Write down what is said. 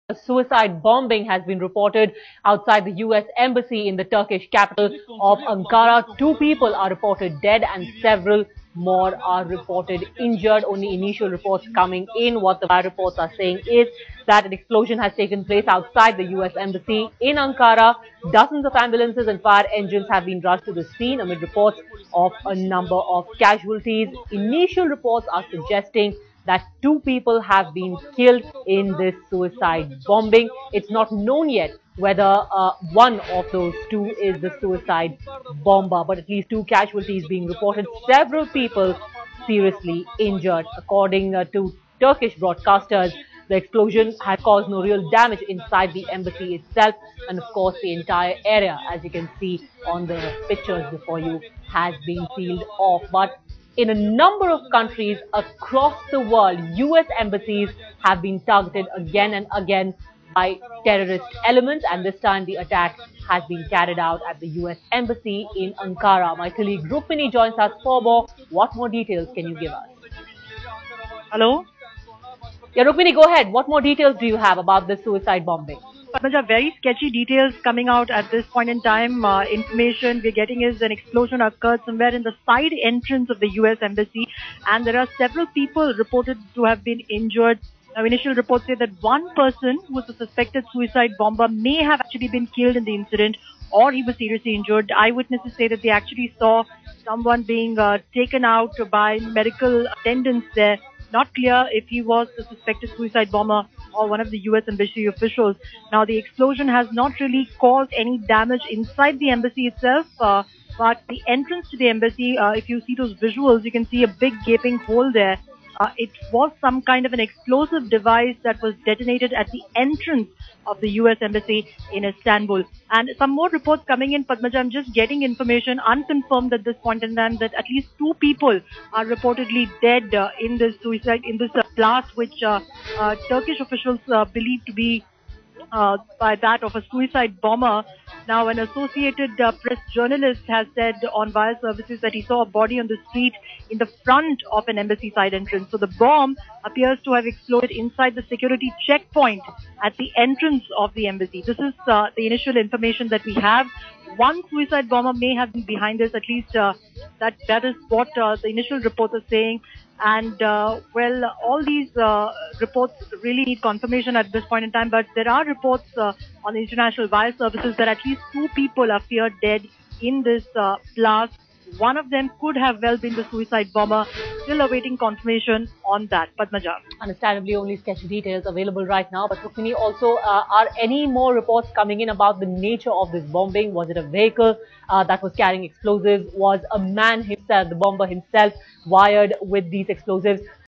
A suicide bombing has been reported outside the U.S. embassy in the Turkish capital of Ankara. Two people are reported dead and several more are reported injured. Only initial reports coming in. What the fire reports are saying is that an explosion has taken place outside the U.S. embassy in Ankara. Dozens of ambulances and fire engines have been rushed to the scene amid reports of a number of casualties. Initial reports are suggesting that two people have been killed in this suicide bombing. It's not known yet whether one of those two is the suicide bomber, but at least two casualties being reported, several people seriously injured. According to Turkish broadcasters, the explosion has caused no real damage inside the embassy itself, and of course the entire area, as you can see on the pictures before you, has been sealed off. But in a number of countries across the world, US embassies have been targeted again and again by terrorist elements, and this time the attack has been carried out at the US embassy in Ankara. My colleague Rukmini joins us for more. What more details can you give us? Hello? Yeah, Rukmini, go ahead. What more details do you have about this suicide bombing? Padmaja, very sketchy details coming out at this point in time. Information we're getting is an explosion occurred somewhere in the side entrance of the US embassy, and there are several people reported to have been injured. Now, initial reports say that one person who was a suspected suicide bomber may have actually been killed in the incident, or he was seriously injured. Eyewitnesses say that they actually saw someone being taken out by medical attendants there. Not clear if he was the suspected suicide bomber or one of the US embassy officials. Now, the explosion has not really caused any damage inside the embassy itself, but the entrance to the embassy, if you see those visuals, you can see a big gaping hole there. It was some kind of an explosive device that was detonated at the entrance of the US embassy in Istanbul. And some more reports coming in, Padmaja. I'm just getting information unconfirmed at this point in time that at least two people are reportedly dead in this blast, which Turkish officials believe to be by that of a suicide bomber. Now, an Associated Press journalist has said on wire services that he saw a body on the street in the front of an embassy side entrance. So the bomb appears to have exploded inside the security checkpoint at the entrance of the embassy. This is the initial information that we have. One suicide bomber may have been behind this, at least that is what the initial reports are saying. And well, all these reports really need confirmation at this point in time, but there are reports on international wire services that at least two people are feared dead in this blast. One of them could have well been the suicide bomber. Still awaiting confirmation on that. Padmaja. Understandably, only sketchy details available right now. But Rukmini, also, are any more reports coming in about the nature of this bombing? Was it a vehicle that was carrying explosives? Was a man himself, the bomber himself, wired with these explosives?